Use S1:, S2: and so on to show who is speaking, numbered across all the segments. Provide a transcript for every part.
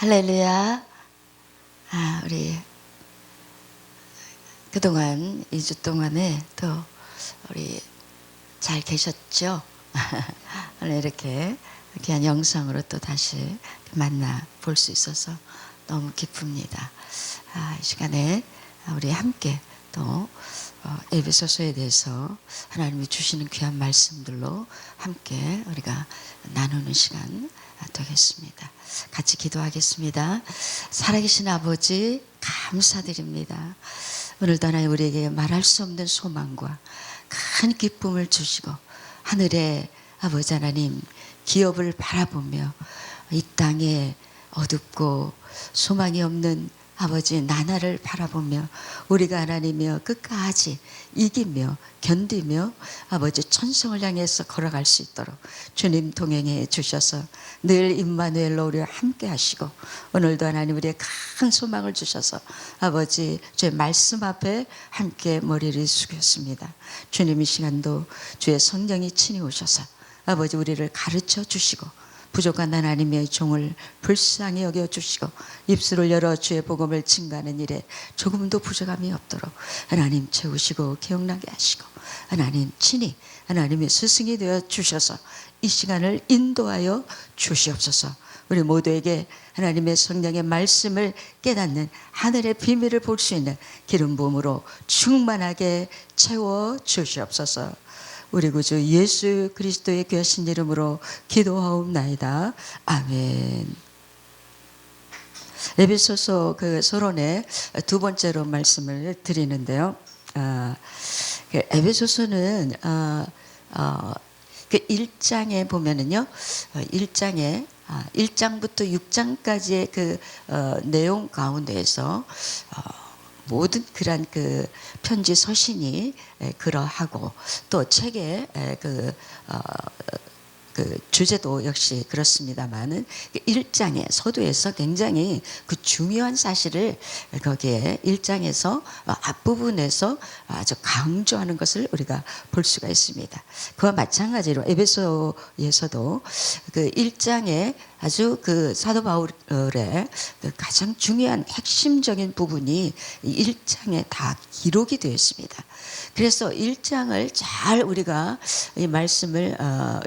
S1: 할렐루야. 우리 그동안 2주 동안에 또 우리 잘 계셨죠? 오늘 이렇게 귀한 영상으로 또 다시 만나 볼 수 있어서 너무 기쁩니다. 이 시간에 우리 함께 또 에베소서에 대해서 하나님이 주시는 귀한 말씀들로 함께 우리가 나누는 시간 되겠습니다. 같이 기도하겠습니다. 살아계신 아버지 감사드립니다. 오늘도 하나님 우리에게 말할 수 없는 소망과 큰 기쁨을 주시고 하늘의 아버지 하나님 기업을 바라보며 이 땅에 어둡고 소망이 없는 아버지 나날을 바라보며 우리가 하나님이여 끝까지 이기며 견디며 아버지 천성을 향해서 걸어갈 수 있도록 주님 동행해 주셔서 늘 임마누엘로 우리와 함께 하시고 오늘도 하나님 우리의 큰 소망을 주셔서 아버지 주의 말씀 앞에 함께 머리를 숙였습니다. 주님 이 시간도 주의 성령이 친히 오셔서 아버지 우리를 가르쳐 주시고 부족한 하나님의 종을 불쌍히 여겨주시고 입술을 열어 주의 복음을 증거하는 일에 조금도 부족함이 없도록 하나님 채우시고 기억나게 하시고 하나님 친히 하나님의 스승이 되어 주셔서 이 시간을 인도하여 주시옵소서. 우리 모두에게 하나님의 성령의 말씀을 깨닫는 하늘의 비밀을 볼 수 있는 기름 부음으로 충만하게 채워 주시옵소서. 우리 구주 예수 그리스도의 귀하신 이름으로 기도하옵나이다. 아멘. 에베소서 그 서론의 두 번째로 말씀을 드리는데요. 에베소서는 그 1장에 보면은요, 1장에 1장부터 6장까지의 그 내용 가운데에서 모든 그런 그 편지 서신이 그러하고 또 책의 그 주제도 역시 그렇습니다만은 1장의 서두에서 굉장히 그 중요한 사실을 거기에 1장에서 앞부분에서 아주 강조하는 것을 우리가 볼 수가 있습니다. 그와 마찬가지로 에베소에서도 그 1장에 아주 그 사도 바울의 그 가장 중요한 핵심적인 부분이 1장에 다 기록이 되어 있습니다. 그래서 1장을 잘 우리가 이 말씀을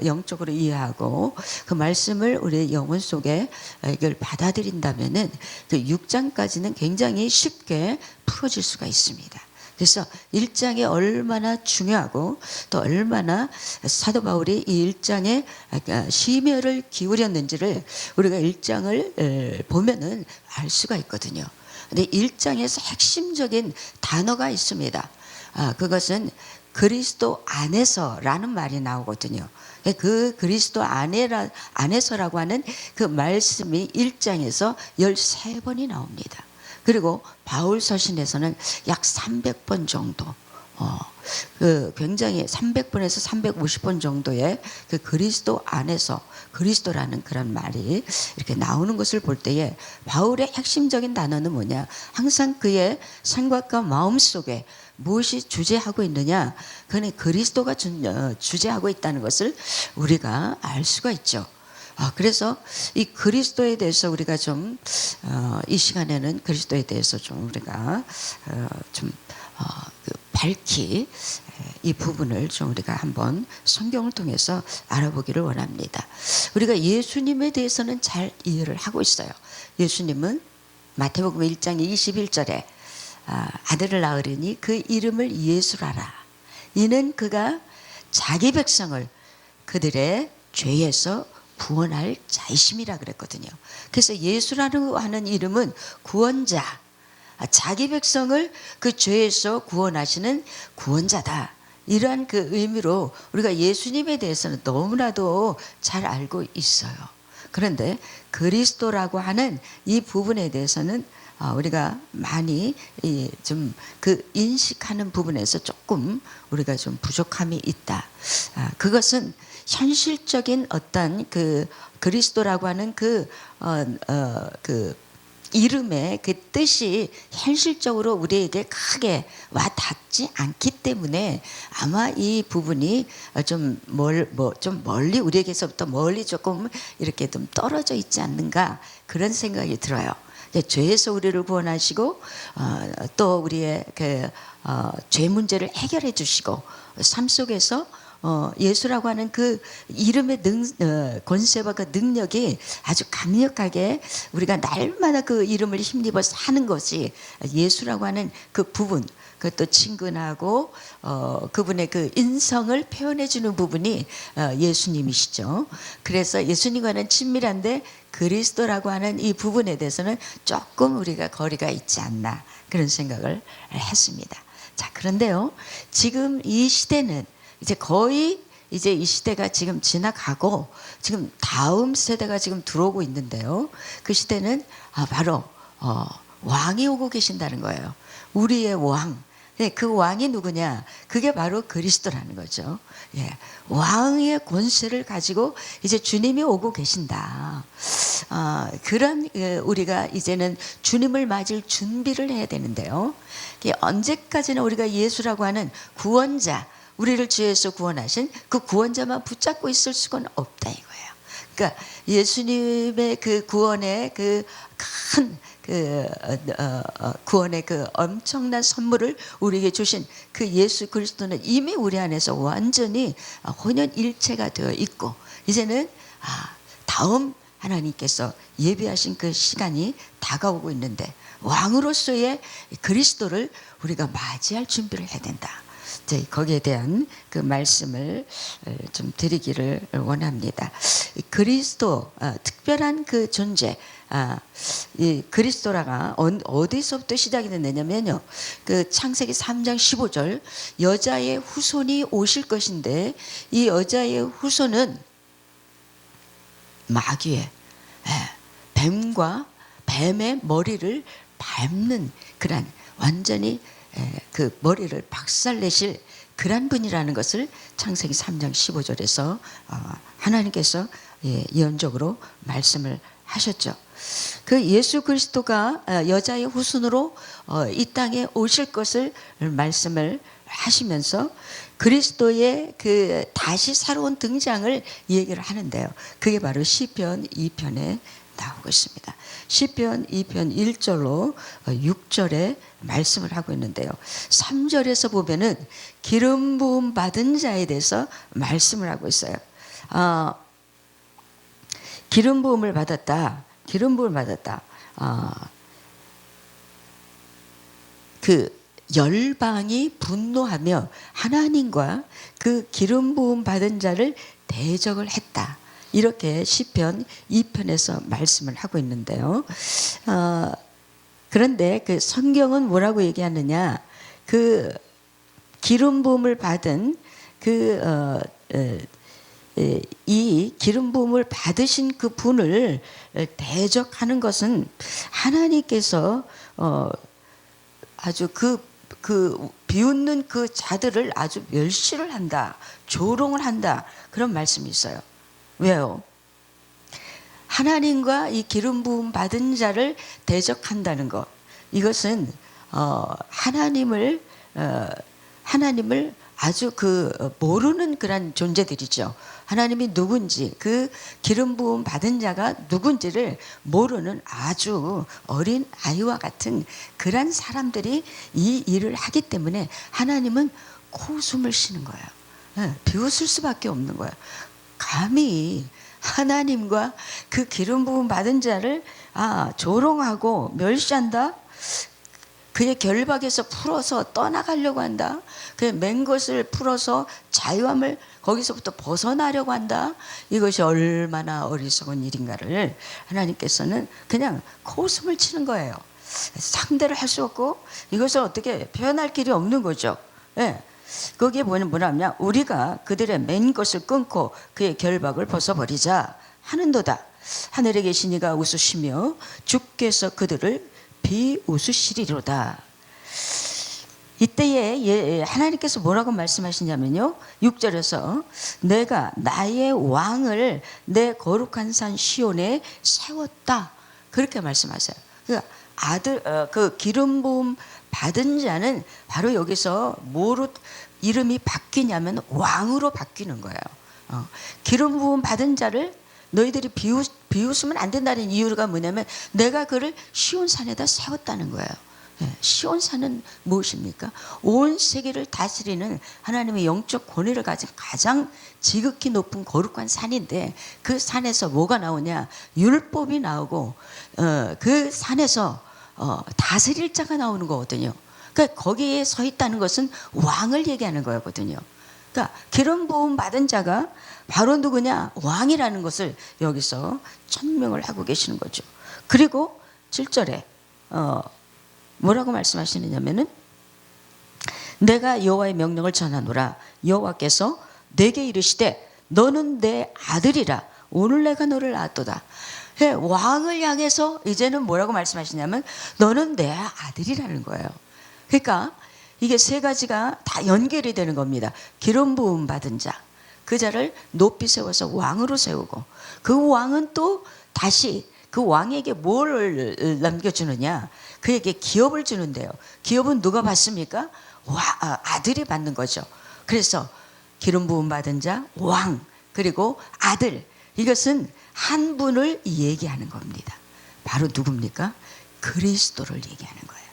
S1: 영적으로 이해하고 그 말씀을 우리의 영혼 속에 이걸 받아들인다면은 그 6장까지는 굉장히 쉽게 풀어질 수가 있습니다. 그래서 1장이 얼마나 중요하고 또 얼마나 사도 바울이 이 1장에 심혈을 기울였는지를 우리가 1장을 보면은 알 수가 있거든요. 근데 1장에서 핵심적인 단어가 있습니다. 그것은 그리스도 안에서라는 말이 나오거든요. 그 그리스도 안에서라고 하는 그 말씀이 1장에서 13번이 나옵니다. 그리고 바울 서신에서는 약 300번 정도, 그 굉장히 300번에서 350번 정도의 그 그리스도 안에서 그리스도라는 그런 말이 이렇게 나오는 것을 볼 때에 바울의 핵심적인 단어는 뭐냐? 항상 그의 생각과 마음 속에 무엇이 주재하고 있느냐? 그는 그리스도가 주재하고 있다는 것을 우리가 알 수가 있죠. 그래서 이 그리스도에 대해서 우리가 좀 이 시간에는 그리스도에 대해서 좀 우리가 밝히 이 부분을 좀 우리가 한번 성경을 통해서 알아보기를 원합니다. 우리가 예수님에 대해서는 잘 이해를 하고 있어요. 예수님은 마태복음 1장 21절에 아들을 낳으리니 그 이름을 예수라라. 이는 그가 자기 백성을 그들의 죄에서 구원할 자이심이라 그랬거든요. 그래서 예수라고 하는 이름은 구원자, 자기 백성을 그 죄에서 구원하시는 구원자다. 이러한 그 의미로 우리가 예수님에 대해서는 너무나도 잘 알고 있어요. 그런데 그리스도라고 하는 이 부분에 대해서는 우리가 많이 좀 그 인식하는 부분에서 조금 우리가 좀 부족함이 있다. 그것은 현실적인 어떤 그 그리스도라고 하는 그 이름의 그 뜻이 현실적으로 우리에게 크게 와 닿지 않기 때문에 아마 이 부분이 좀 멀리 우리에게서부터 멀리 조금 이렇게 좀 떨어져 있지 않는가 그런 생각이 들어요. 죄에서 우리를 구원하시고 또 우리의 죄 문제를 해결해 주시고 삶 속에서 예수라고 하는 그 이름의 권세와 그 능력이 아주 강력하게 우리가 날마다 그 이름을 힘입어 사는 것이 예수라고 하는 그 부분, 그것도 친근하고 그분의 그 인성을 표현해 주는 부분이 예수님이시죠. 그래서 예수님과는 친밀한데 그리스도라고 하는 이 부분에 대해서는 조금 우리가 거리가 있지 않나 그런 생각을 했습니다. 자, 그런데요, 지금 이 시대는 이제 거의 이제 이 시대가 지금 지나가고 지금 다음 세대가 지금 들어오고 있는데요. 그 시대는 바로 왕이 오고 계신다는 거예요. 우리의 왕. 네, 그 왕이 누구냐? 그게 바로 그리스도라는 거죠. 예, 왕의 권세를 가지고 이제 주님이 오고 계신다. 그런 우리가 이제는 주님을 맞을 준비를 해야 되는데요. 언제까지나 우리가 예수라고 하는 구원자, 우리를 죄에서 구원하신 그 구원자만 붙잡고 있을 수는 없다 이거예요. 그러니까 예수님의 그 구원의 그 큰 구원의 그 엄청난 선물을 우리에게 주신 그 예수 그리스도는 이미 우리 안에서 완전히 혼연일체가 되어 있고 이제는 다음 하나님께서 예비하신 그 시간이 다가오고 있는데 왕으로서의 그리스도를 우리가 맞이할 준비를 해야 된다. 거기에 대한 그 말씀을 좀 드리기를 원합니다. 그리스도 특별한 그 존재, 이 그리스도라가 어디서부터 시작이 됐느냐면요, 그 창세기 3장 15절 여자의 후손이 오실 것인데 이 여자의 후손은 마귀의 뱀과 뱀의 머리를 밟는 그런 완전히 그 머리를 박살내실 그런 분이라는 것을 창세기 3장 15절에서 하나님께서 예언적으로 말씀을 하셨죠. 그 예수 그리스도가 여자의 후손으로 이 땅에 오실 것을 말씀을 하시면서 그리스도의 그 다시 새로운 등장을 얘기를 하는데요. 그게 바로 시편 2편에 나오고 있습니다. 시편 2편 1절로 6절에 말씀을 하고 있는데요. 3절에서 보면은 기름 부음 받은 자에 대해서 말씀을 하고 있어요. 기름 부음을 받았다. 기름 부음을 받았다. 그 열방이 분노하며 하나님과 그 기름 부음 받은 자를 대적을 했다. 이렇게 시편 2편에서 말씀을 하고 있는데요. 그런데 그 성경은 뭐라고 얘기하느냐? 그 기름 부음을 받은 이 기름 부음을 받으신 그 분을 대적하는 것은 하나님께서 아주 그 비웃는 그 자들을 아주 멸시를 한다, 조롱을 한다 그런 말씀이 있어요. 왜요? 하나님과 이 기름 부음 받은 자를 대적한다는 것, 이것은 하나님을 아주 모르는 그런 존재들이죠. 하나님이 누군지, 그 기름 부음 받은 자가 누군지를 모르는 아주 어린 아이와 같은 그런 사람들이 이 일을 하기 때문에 하나님은 코웃음을 쉬는 거예요. 비웃을 수밖에 없는 거예요. 감히 하나님과 그 기름 부음 받은 자를 조롱하고 멸시한다? 그의 결박에서 풀어서 떠나가려고 한다? 그의 맨 것을 풀어서 자유함을 거기서부터 벗어나려고 한다? 이것이 얼마나 어리석은 일인가를 하나님께서는 그냥 코웃음을 치는 거예요. 상대를 할 수 없고 이것을 어떻게 표현할 길이 없는 거죠. 네. 거기에 뭐냐면 우리가 그들의 맨 것을 끊고 그의 결박을 벗어버리자 하는도다. 하늘에 계신 이가 웃으시며 주께서 그들을 비웃으시리로다. 이때에 하나님께서 뭐라고 말씀하시냐면요, 6절에서 내가 나의 왕을 내 거룩한 산 시온에 세웠다 그렇게 말씀하세요. 그러니까 그 기름 부음 받은 자는 바로 여기서 뭐로 이름이 바뀌냐면 왕으로 바뀌는 거예요. 기름 부음 받은 자를 너희들이 비웃으면 안 된다는 이유가 뭐냐면 내가 그를 시온산에다 세웠다는 거예요. 시온산은 무엇입니까? 온 세계를 다스리는 하나님의 영적 권위를 가진 가장 지극히 높은 거룩한 산인데 그 산에서 뭐가 나오냐? 율법이 나오고 그 산에서 다스릴 자가 나오는 거거든요. 그러니까 거기에 서 있다는 것은 왕을 얘기하는 거거든요. 그러니까 기름 부음 받은 자가 바로 누구냐? 왕이라는 것을 여기서 천명을 하고 계시는 거죠. 그리고 7절에 뭐라고 말씀하시느냐면은 내가 여호와의 명령을 전하노라. 여호와께서 내게 이르시되 너는 내 아들이라. 오늘 내가 너를 낳았도다. 왕을 향해서 이제는 뭐라고 말씀하시냐면 너는 내 아들이라는 거예요. 그러니까 이게 세 가지가 다 연결이 되는 겁니다. 기름 부음 받은 자, 그 자를 높이 세워서 왕으로 세우고 그 왕은 또 다시 그 왕에게 뭘 남겨주느냐? 그에게 기업을 주는데요. 기업은 누가 받습니까? 아들이 받는 거죠. 그래서 기름 부음 받은 자, 왕, 그리고 아들, 이것은 한 분을 얘기하는 겁니다. 바로 누굽니까? 그리스도를 얘기하는 거예요.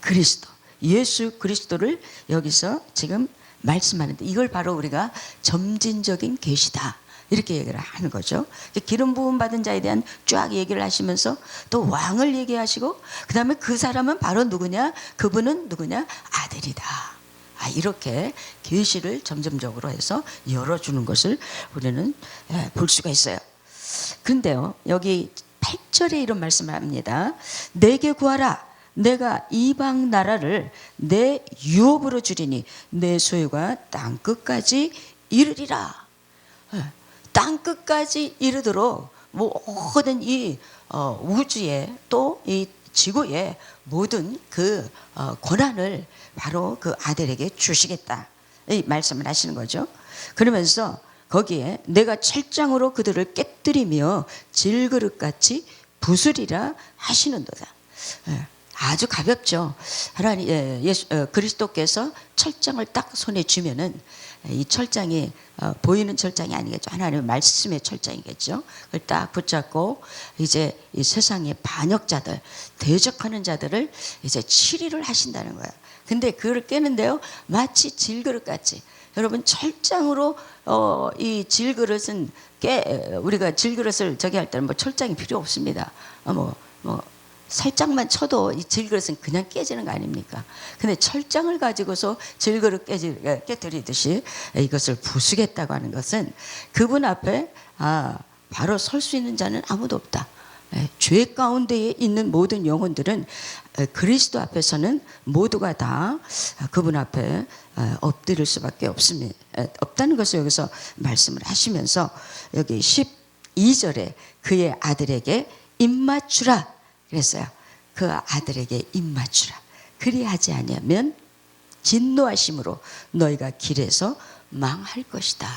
S1: 그리스도, 예수 그리스도를 여기서 지금 말씀하는데 이걸 바로 우리가 점진적인 계시다 이렇게 얘기를 하는 거죠. 기름 부음 받은 자에 대한 쫙 얘기를 하시면서 또 왕을 얘기하시고 그 다음에 그 사람은 바로 누구냐? 그분은 누구냐? 아들이다. 이렇게 계시를 점점적으로 해서 열어주는 것을 우리는 볼 수가 있어요. 그런데요, 여기 8절에 이런 말씀을 합니다. 내게 구하라. 내가 이방 나라를 내 유업으로 주리니 내 소유가 땅끝까지 이르리라. 땅끝까지 이르도록 모든 이 우주에 또 이 지구의 모든 그 권한을 바로 그 아들에게 주시겠다 이 말씀을 하시는 거죠. 그러면서 거기에 내가 철장으로 그들을 깨뜨리며 질그릇같이 부수리라 하시는도다. 아주 가볍죠. 하나님 그리스도께서 철장을 딱 손에 쥐면은 이 철장이 보이는 철장이 아니겠죠. 하나님의 말씀의 철장이겠죠. 그걸 딱 붙잡고 이제 이 세상의 반역자들, 대적하는 자들을 이제 치리를 하신다는 거예요. 근데 그걸 깨는데요, 마치 질그릇같이. 여러분 철장으로 이 질그릇은 우리가 질그릇을 저기 할 때는 뭐 철장이 필요 없습니다. 살짝만 쳐도 이 질그릇은 그냥 깨지는 거 아닙니까? 근데 철장을 가지고서 질그릇 깨뜨리듯이 이것을 부수겠다고 하는 것은 그분 앞에 바로 설 수 있는 자는 아무도 없다. 죄 가운데에 있는 모든 영혼들은 그리스도 앞에서는 모두가 다 그분 앞에 엎드릴 수밖에 없다는 것을 여기서 말씀을 하시면서 여기 12절에 그의 아들에게 입맞추라 그랬어요. 그 아들에게 입맞추라. 그리하지 아니하면 진노하심으로 너희가 길에서 망할 것이다.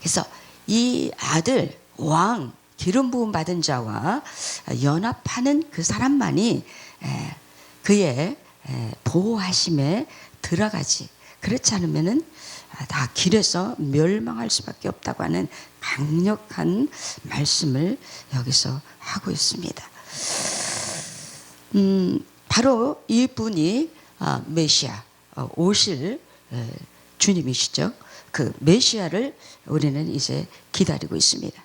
S1: 그래서 이 아들 왕 기름 부음 받은 자와 연합하는 그 사람만이 그의 보호하심에 들어가지. 그렇지 않으면은 다 길에서 멸망할 수밖에 없다고 하는 강력한 말씀을 여기서 하고 있습니다. 바로 이분이 메시아 오실 주님이시죠. 그 메시아를 우리는 이제 기다리고 있습니다.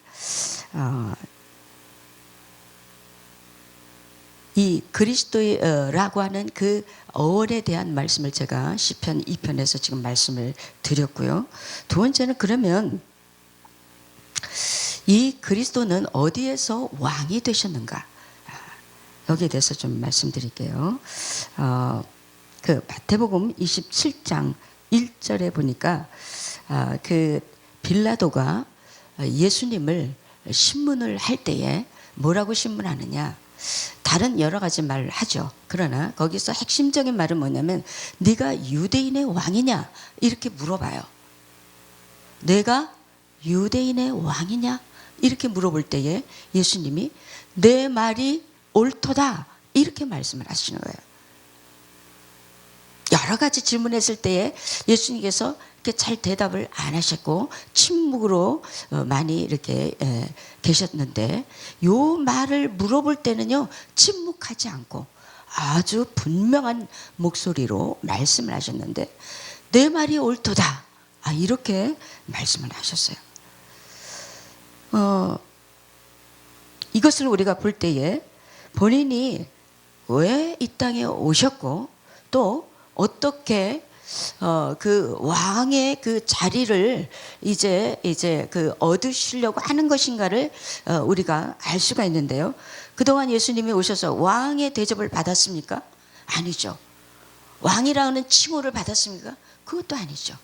S1: 이 그리스도라고 하는 그 어원에 대한 말씀을 제가 시편 2편에서 지금 말씀을 드렸고요. 두 번째는 그러면 이 그리스도는 어디에서 왕이 되셨는가? 여기에 대해서 좀 말씀드릴게요. 그 마태복음 27장 1절에 보니까 그 빌라도가 예수님을 신문을 할 때에 뭐라고 신문하느냐? 다른 여러 가지 말을 하죠. 그러나 거기서 핵심적인 말은 뭐냐면 네가 유대인의 왕이냐? 이렇게 물어봐요. 내가 유대인의 왕이냐? 이렇게 물어볼 때에 예수님이 내 말이 옳도다 이렇게 말씀을 하시는 거예요. 여러 가지 질문했을 때에 예수님께서 이렇게 잘 대답을 안 하셨고 침묵으로 많이 이렇게 계셨는데, 요 말을 물어볼 때는요 침묵하지 않고 아주 분명한 목소리로 말씀을 하셨는데, 내 말이 옳도다 이렇게 말씀을 하셨어요. 이것을 우리가 볼 때에 본인이 왜 이 땅에 오셨고 또 어떻게 그 왕의 그 자리를 이제 그 얻으시려고 하는 것인가를 우리가 알 수가 있는데요. 그동안 예수님이 오셔서 왕의 대접을 받았습니까? 아니죠. 왕이라는 칭호를 받았습니까? 그것도 아니죠.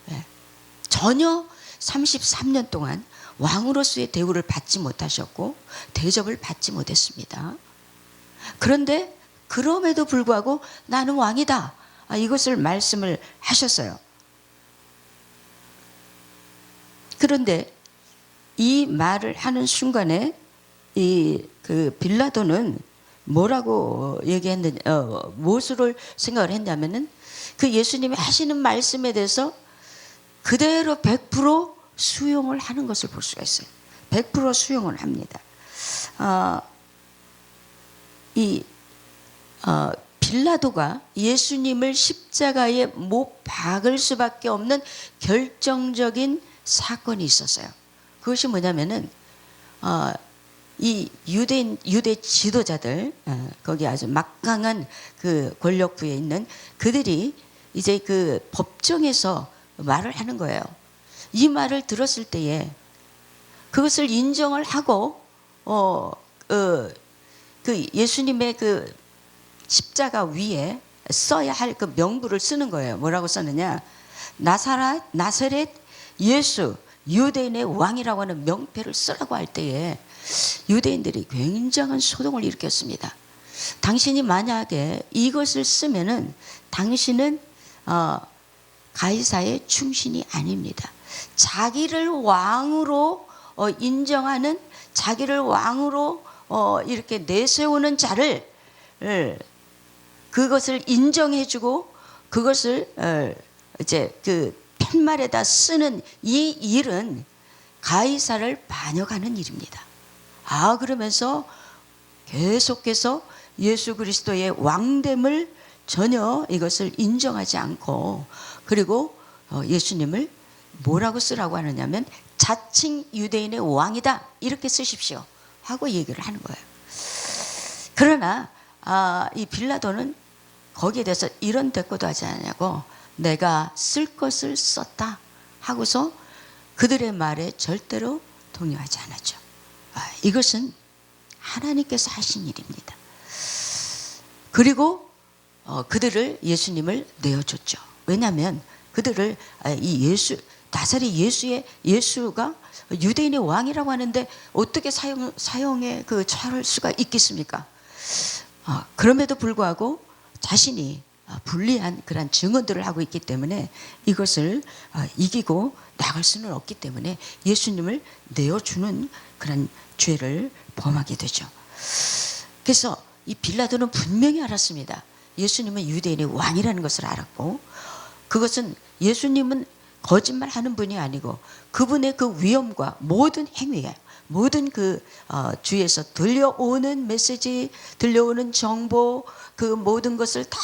S1: 네. 전혀 33년 동안 왕으로서의 대우를 받지 못하셨고 대접을 받지 못했습니다. 그런데 그럼에도 불구하고 나는 왕이다, 이것을 말씀을 하셨어요. 그런데 이 말을 하는 순간에 그 빌라도는 뭐라고 얘기했느냐, 무엇을 생각을 했냐면은 그 예수님이 하시는 말씀에 대해서 그대로 100% 수용을 하는 것을 볼 수가 있어요. 100% 수용을 합니다. 빌라도가 예수님을 십자가에 못 박을 수밖에 없는 결정적인 사건이 있었어요. 그것이 뭐냐면은 이 유대 지도자들, 거기 아주 막강한 그 권력부에 있는 그들이 이제 그 법정에서 말을 하는 거예요. 이 말을 들었을 때에 그것을 인정을 하고 그 예수님의 그 십자가 위에 써야 할 그 명부를 쓰는 거예요. 뭐라고 썼느냐? 나사렛 예수 유대인의 왕이라고 하는 명패를 쓰라고 할 때에 유대인들이 굉장한 소동을 일으켰습니다. 당신이 만약에 이것을 쓰면은 당신은 가이사의 충신이 아닙니다. 자기를 왕으로 인정하는, 자기를 왕으로 이렇게 내세우는 자를 그것을 인정해주고 그것을 이제 그 팻말에다 쓰는 이 일은 가이사를 반역하는 일입니다. 그러면서 계속해서 예수 그리스도의 왕됨을 전혀 이것을 인정하지 않고, 그리고 예수님을 뭐라고 쓰라고 하느냐면 자칭 유대인의 왕이다 이렇게 쓰십시오 하고 얘기를 하는 거예요. 그러나 이 빌라도는 거기에 대해서 이런 대꾸도 하지 않냐고, 내가 쓸 것을 썼다 하고서 그들의 말에 절대로 동의하지 않았죠. 이것은 하나님께서 하신 일입니다. 그리고 그들을 예수님을 내어줬죠. 왜냐하면 그들을 나사렛 예수가 유대인의 왕이라고 하는데 어떻게 사형에 그 처할 수가 있겠습니까? 그럼에도 불구하고 자신이 불리한 그런 증언들을 하고 있기 때문에 이것을 이기고 나갈 수는 없기 때문에 예수님을 내어주는 그런 죄를 범하게 되죠. 그래서 이 빌라도는 분명히 알았습니다. 예수님은 유대인의 왕이라는 것을 알았고, 그것은 예수님은 거짓말하는 분이 아니고 그분의 그 위엄과 모든 행위에, 모든 그 주위에서 들려오는 메시지, 들려오는 정보, 그 모든 것을 다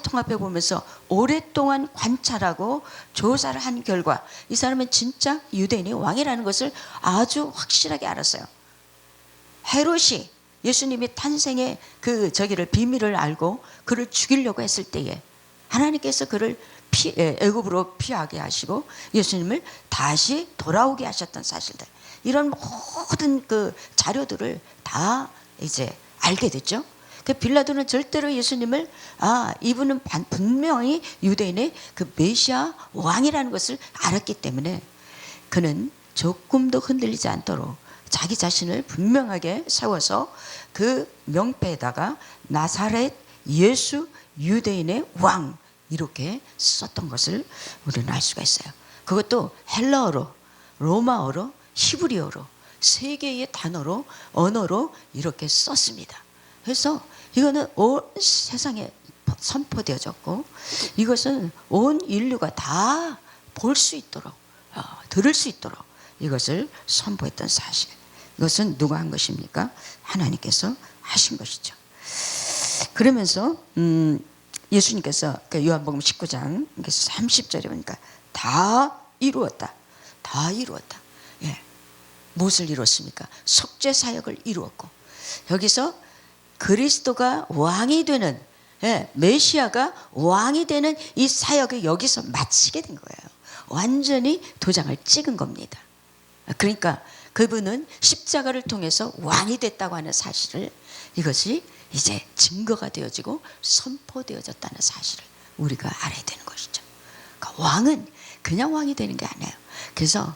S1: 통합해 보면서 오랫동안 관찰하고 조사를 한 결과 이 사람은 진짜 유대인의 왕이라는 것을 아주 확실하게 알았어요. 헤롯이 예수님이 탄생의 그 비밀을 알고 그를 죽이려고 했을 때에 하나님께서 그를 애굽으로 피하게 하시고 예수님을 다시 돌아오게 하셨던 사실들, 이런 모든 그 자료들을 다 이제 알게 됐죠. 그 빌라도는 절대로 예수님을 이분은 분명히 유대인의 그 메시아 왕이라는 것을 알았기 때문에 그는 조금도 흔들리지 않도록 자기 자신을 분명하게 세워서 그 명패에다가 나사렛 예수 유대인의 왕 이렇게 썼던 것을 우리는 알 수가 있어요. 그것도 헬라어로, 로마어로, 히브리어로 세 개의 언어로 이렇게 썼습니다. 그래서 이거는 온 세상에 선포되어졌고 이것은 온 인류가 다 볼 수 있도록 들을 수 있도록 이것을 선포했던 사실. 이것은 누가 한 것입니까? 하나님께서 하신 것이죠. 그러면서 예수님께서 요한복음 19장 30절에 보니까 다 이루었다. 다 이루었다. 예. 무엇을 이뤘습니까? 속죄 사역을 이루었고 여기서 그리스도가 왕이 되는 메시아가 왕이 되는 이 사역을 여기서 마치게 된 거예요. 완전히 도장을 찍은 겁니다. 그러니까 그분은 십자가를 통해서 왕이 됐다고 하는 사실을 이것이 이제 증거가 되어지고 선포되어졌다는 사실을 우리가 알아야 되는 것이죠. 그러니까 왕은 그냥 왕이 되는 게 아니에요. 그래서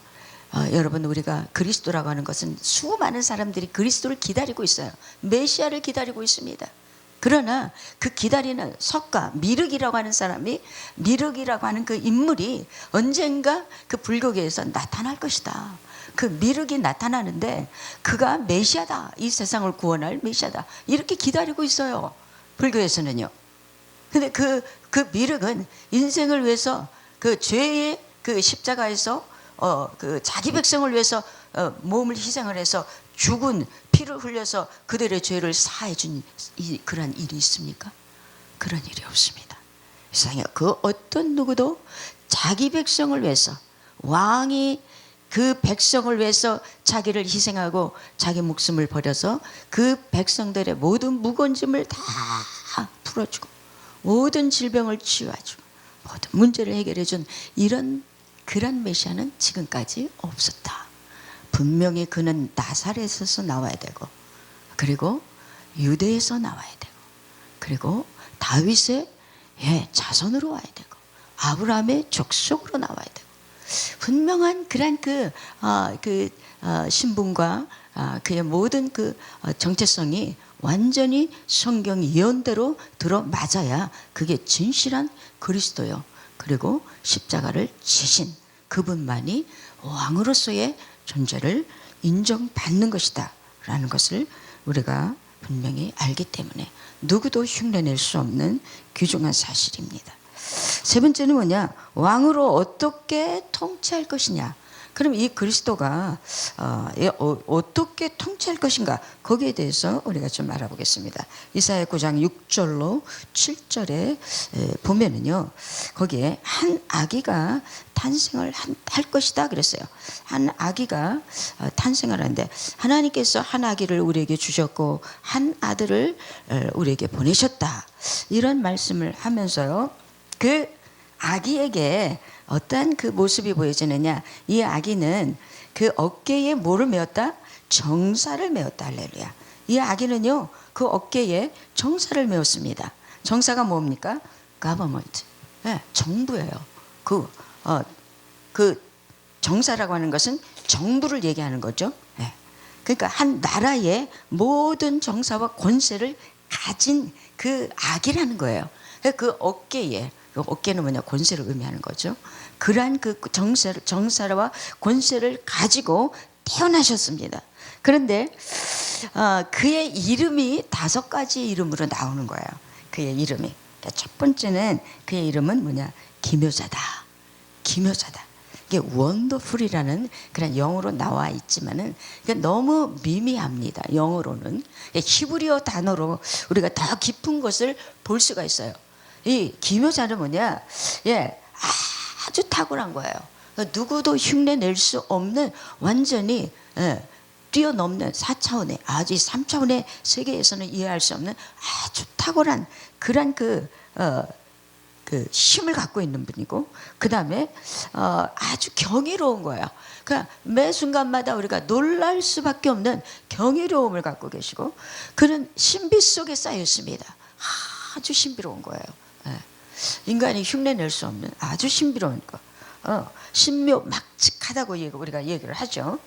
S1: 여러분 우리가 그리스도라고 하는 것은 수많은 사람들이 그리스도를 기다리고 있어요. 메시아를 기다리고 있습니다. 그러나 그 기다리는 석가 미륵이라고 하는 사람이 미륵이라고 하는 그 인물이 언젠가 그 불교계에서 나타날 것이다. 그 미륵이 나타나는데 그가 메시아다. 이 세상을 구원할 메시아다. 이렇게 기다리고 있어요. 불교에서는요. 근데 그 미륵은 인생을 위해서 그 죄의 그 십자가에서 그 자기 백성을 위해서 몸을 희생을 해서 죽은 피를 흘려서 그들의 죄를 사해 준 그런 일이 있습니까? 그런 일이 없습니다. 세상에 그 어떤 누구도 자기 백성을 위해서 왕이 그 백성을 위해서 자기를 희생하고 자기 목숨을 버려서 그 백성들의 모든 무거운 짐을 다 풀어주고 모든 질병을 치유해주고 모든 문제를 해결해준 그런 메시아는 지금까지 없었다. 분명히 그는 나사렛에서 나와야 되고 그리고 유대에서 나와야 되고 그리고 다윗의 자손으로 와야 되고 아브라함의 족속으로 나와야 되고 분명한 그런 신분과 그의 모든 그 정체성이 완전히 성경 예언대로 들어맞아야 그게 진실한 그리스도요. 그리고 십자가를 지신 그분만이 왕으로서의 존재를 인정받는 것이다 라는 것을 우리가 분명히 알기 때문에 누구도 흉내낼 수 없는 귀중한 사실입니다. 세 번째는 뭐냐? 왕으로 어떻게 통치할 것이냐. 그럼 이 그리스도가 어떻게 통치할 것인가? 거기에 대해서 우리가 좀 알아보겠습니다. 이사야 9장 6절로 7절에 보면은요, 거기에 한 아기가 탄생을 할 것이다 그랬어요. 한 아기가 탄생을 하는데 하나님께서 한 아기를 우리에게 주셨고 한 아들을 우리에게 보내셨다. 이런 말씀을 하면서요, 그 아기에게 어떠한 그 모습이 보여지느냐? 이 아기는 그 어깨에 뭐를 메었다? 정사를 메었다. 할렐루야. 이 아기는요, 그 어깨에 정사를 메었습니다. 정사가 뭡니까? government. 네, 정부예요. 그 정사라고 하는 것은 정부를 얘기하는 거죠. 네. 그러니까 한 나라의 모든 정사와 권세를 가진 그 아기라는 거예요. 그 어깨에, 어깨는 뭐냐? 권세를 의미하는 거죠. 그러한 그 정사와 권세를 가지고 태어나셨습니다. 그런데 그의 이름이 5가지 이름으로 나오는 거예요. 그의 이름이. 그러니까 첫 번째는 그의 이름은 뭐냐? 기묘자다. 기묘자다. 이게 원더풀이라는 그런 영어로 나와 있지만은 너무 미미합니다. 영어로는. 히브리어 단어로 우리가 더 깊은 것을 볼 수가 있어요. 이 기묘자는 뭐냐? 아주 탁월한 거예요. 누구도 흉내 낼 수 없는 완전히 뛰어넘는 4차원의 아주 3차원의 세계에서는 이해할 수 없는 아주 탁월한 그런 그 힘을 갖고 있는 분이고, 그 다음에 아주 경이로운 거예요. 그러니까 매 순간마다 우리가 놀랄 수밖에 없는 경이로움을 갖고 계시고, 그는 신비 속에 쌓여 있습니다. 아주 신비로운 거예요. 인간이 흉내낼 수 없는 아주 신비로운 거. 신묘막측하다고 우리가 얘기를 하죠.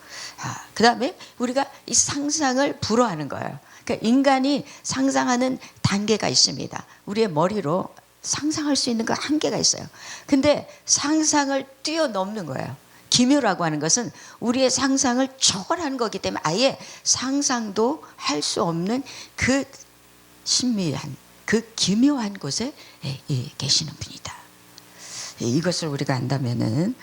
S1: 그 다음에 우리가 이 상상을 불허하는 거예요. 그러니까 인간이 상상하는 단계가 있습니다. 우리의 머리로 상상할 수 있는 그 한계가 있어요. 근데 상상을 뛰어넘는 거예요. 기묘라고 하는 것은 우리의 상상을 초월하는 거기 때문에 아예 상상도 할 수 없는 그 신비한 그 기묘한 곳에 계시는 분이다. 이것을 우리가 안다면은